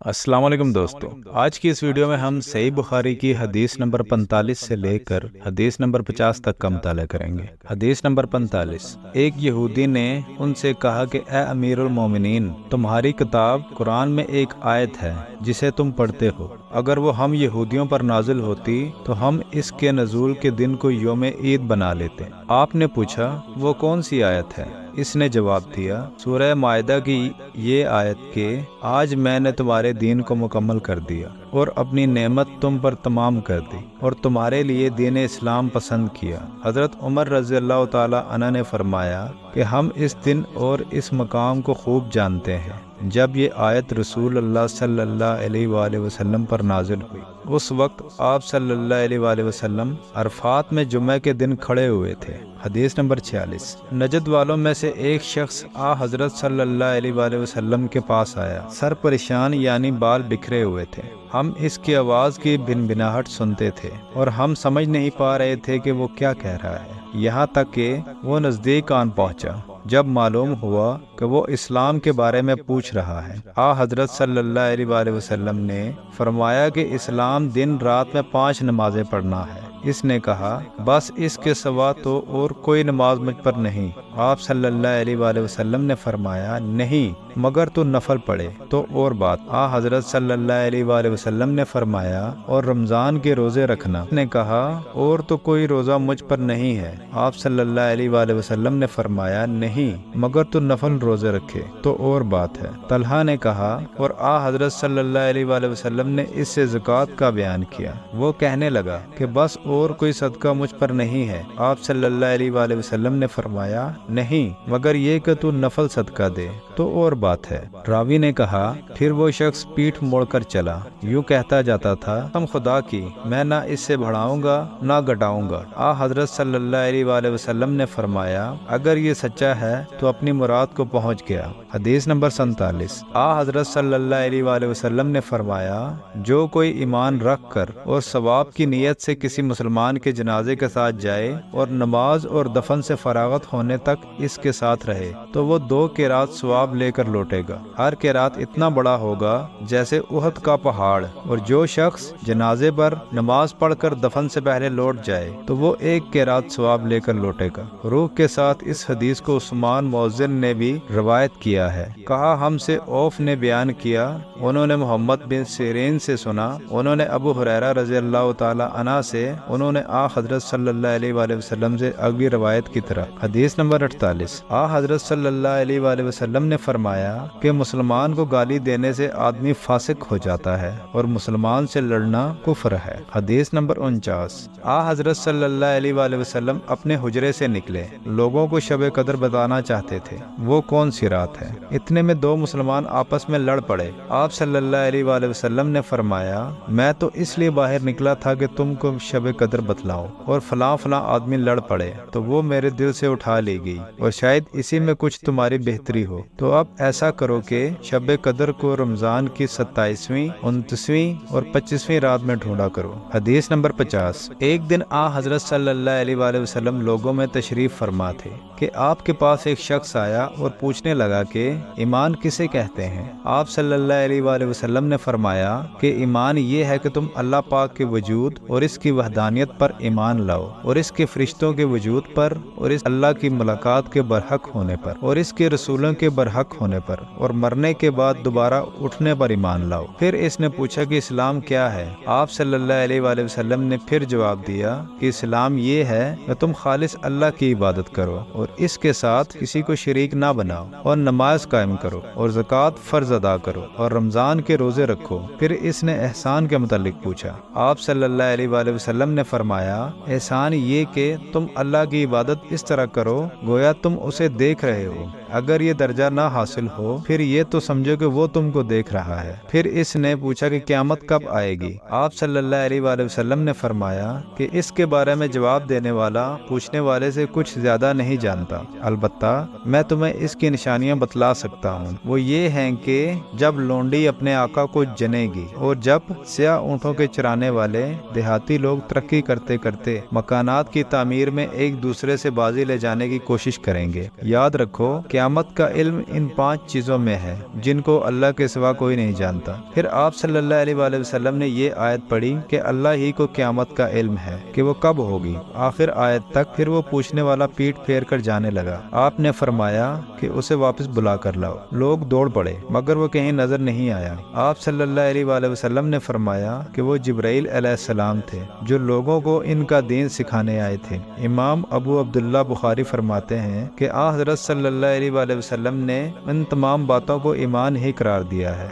अस्सलाम वालेकुम दोस्तों। आज की इस वीडियो में हम सही बुखारी की हदीस नंबर 45 से लेकर हदीस नंबर 50 तक का मुताला करेंगे। हदीस नंबर 45। एक यहूदी ने उनसे कहा कि ए अमीरुल मोमिनीन, तुम्हारी किताब कुरान में एक आयत है जिसे तुम पढ़ते हो। अगर वो हम यहूदियों पर नाजिल होती तो हम इसके नज़ूल के दिन को यौम ईद बना लेते। आपने पूछा, वो कौन सी आयत है? इसने जवाब दिया, सूरह मायदा की ये आयत के आज मैंने तुम्हारे दीन को मुकम्मल कर दिया और अपनी नेमत तुम पर तमाम कर दी और तुम्हारे लिए दीन इस्लाम पसंद किया। हज़रत उमर रज़ी अल्लाह ताला अन्हु ने फरमाया कि हम इस दिन और इस मकाम को खूब जानते हैं जब ये आयत रसूल अल्लाह सल्लल्लाहु अलैहि वसल्लम पर नाजिल हुई। उस वक्त आप सल्लल्लाहु अलैहि वसल्लम अरफात में जुम्मे के दिन खड़े हुए थे। हदीस नंबर 46। नजद वालों में से एक शख्स हजरत सल्लल्लाहु अलैहि वसल्लम के पास आया। सर परेशान यानी बाल बिखरे हुए थे। हम इसकी आवाज़ की भिनभिनाहट सुनते थे और हम समझ नहीं पा रहे थे कि वो क्या कह रहा है, यहाँ तक कि वो नज़दीक आन पहुँचा। जब मालूम हुआ कि वो इस्लाम के बारे में पूछ रहा है, हजरत सल्लल्लाहु अलैहि वसल्लम ने फरमाया कि इस्लाम दिन रात में 5 नमाजें पढ़ना है। इसने कहा, बस इसके सिवा तो और कोई नमाज मुझ पर नहीं। आप सल्लल्लाहु अलैहि वसल्लम ने फरमाया, नहीं मगर तू नफल पढ़े तो और बात। हजरत सल्लल्लाहु अलैहि वसल्लम ने फरमाया, और रमज़ान के रोज़े रखना। उसने कहा, और तो कोई रोज़ा मुझ पर नहीं है। आप सल्लल्लाहु अलैहि वसल्लम ने फरमाया, नहीं मगर तू नफल रोज़े रखे तो और बात है। तलहा ने कहा, और हजरत सल्लल्लाहु अलैहि वसल्लम ने इससे ज़कात का बयान किया। वो कहने लगा कि बस और कोई सदका मुझ पर नहीं है। आप सल्लल्लाहु अलैहि वसल्लम ने फरमाया, नहीं मगर ये कि तू नफल सदका दे तो और बात है। रावी ने कहा, फिर वो शख्स पीठ मोड़कर चला, यूं कहता जाता था, तुम खुदा की, मैं ना इससे बढ़ाऊंगा ना घटाऊंगा। हजरत सल्लल्लाहु अलैहि वसल्लम ने फरमाया, अगर ये सच्चा है तो अपनी मुराद को पहुंच गया। हदीस नंबर 47। हजरत सल्लल्लाहु अलैहि वसल्लम ने फरमाया, जो कोई ईमान रख कर और सवाब की नीयत से किसी मुसलमान के जनाजे के साथ जाए और नमाज और दफन से फरागत होने तक इसके साथ रहे तो वो 2 क़िरात सवाब लेकर लौटेगा। हर क़िरात इतना बड़ा होगा जैसे उहद का पहाड़। और जो शख्स जनाजे पर नमाज पढ़कर दफन से पहले लौट जाए तो वो 1 क़िरात सवाब लेकर लौटेगा। रूह के साथ इस हदीस को उस्मान मौज़िन ने भी रवायत किया है। कहा, हमसे औफ ने बयान किया, उन्होंने मोहम्मद बिन सिरीन से सुना, उन्होंने अबू हुरैरा रज़ी अल्लाह ताला अन्हु से, उन्होंने हजरत सल्लल्लाहु अलैहि वसल्लम से अगली रवायत की तरह। हदीस नंबर 48। हजरत सल्लल्लाहु अलैहि वसल्लम ने फरमाया कि मुसलमान को गाली देने से आदमी फासिक हो जाता है और मुसलमान से लड़ना कुफ्र है। हदीस नंबर 49। हजरत सल्लल्लाहु अलैहि वसल्लम अपने हुजरे से निकले, लोगों को शब कदर बताना चाहते थे वो कौन सी रात है। इतने में 2 मुसलमान आपस में लड़ पड़े। आप सल्लल्लाहु अलैहि वसल्लम ने फरमाया, मैं तो इसलिए बाहर निकला था कि तुमको शब कदर बतलाऊं, और फलां फलां आदमी लड़ पड़े तो वो मेरे दिल से उठा ली गई, और शायद इसी में कुछ तुम्हारी बेहतरी हो। तो अब ऐसा करो कि शब कदर को रमजान की 27वीं, 29वीं और 25वीं रात में ढूंढा करो। हदीस नंबर 50। एक दिन हजरत सल्लल्लाहु अलैहि वसल्लम लोगों में तशरीफ फरमा थे कि आपके पास एक शख्स आया और पूछने लगा कि ईमान किसे कहते हैं। आप सल्लल्लाहु अलैहि वसल्लम ने फरमाया कि ईमान ये है कि तुम अल्लाह पाक के वजूद और इसकी वहदानियत पर ईमान लाओ, और इसके फरिश्तों के वजूद पर, और इस अल्लाह की मुलाकात के बरहक होने पर, और इसके रसूलों के बरहक होने पर, और मरने के बाद दोबारा उठने पर ईमान लाओ। फिर इसने पूछा कि इस्लाम क्या है। आप सल्लल्लाहु अलैहि वसल्लम ने फिर जवाब दिया कि इस्लाम ये है कि तुम खालिस अल्लाह की इबादत करो और इसके साथ किसी को शरीक ना बनाओ, और नमाज कायम करो, और ज़कात फर्ज अदा करो, और रमज़ान के रोज़े रखो। फिर इसने एहसान के मुतालिक पूछा। आप सल्लल्लाहु अलैहि वसल्लम ने फरमाया, एहसान ये कि तुम अल्लाह की इबादत इस तरह करो गोया तुम उसे देख रहे हो। अगर ये दर्जा ना हासिल हो फिर ये तो समझो कि वो तुमको देख रहा है। फिर इसने पूछा कि क़यामत कब आएगी। आप सल्लल्लाहु अलैहि वसल्लम ने फरमाया कि इसके बारे में जवाब देने वाला पूछने वाले से कुछ ज्यादा नहीं जानता, अलबत्ता मैं तुम्हें इसकी निशानियां बतला सकता हूँ। वो ये हैं कि जब लोंडी अपने आका को जनेगी, और जब स्याह ऊँटों के चराने वाले देहाती लोग तरक्की करते करते मकानात की तामीर में एक दूसरे से बाजी ले जाने की कोशिश करेंगे। याद रखो, قیامت کا علم ان 5 چیزوں میں ہے جن کو اللہ کے سوا کوئی نہیں جانتا۔ پھر آپ صلی اللہ علیہ وآلہ وسلم نے یہ آیت پڑھی کہ اللہ ہی کو قیامت کا علم ہے کہ وہ کب ہوگی، آخر آیت تک۔ پھر وہ پوچھنے والا پیٹ پھیر کر جانے لگا۔ آپ نے فرمایا کہ اسے واپس بلا کر لاؤ۔ لوگ دوڑ پڑے مگر وہ کہیں نظر نہیں آیا۔ آپ صلی اللہ علیہ وآلہ وسلم نے فرمایا کہ وہ جبرائیل علیہ السلام تھے جو لوگوں کو ان کا دین سکھانے آئے تھے۔ امام ابو عبداللہ بخاری فرماتے ہیں کہ حضرت صلی اللہ علیہ وآلہ وسلم نے ان تمام باتوں کو ایمان ہی قرار دیا ہے۔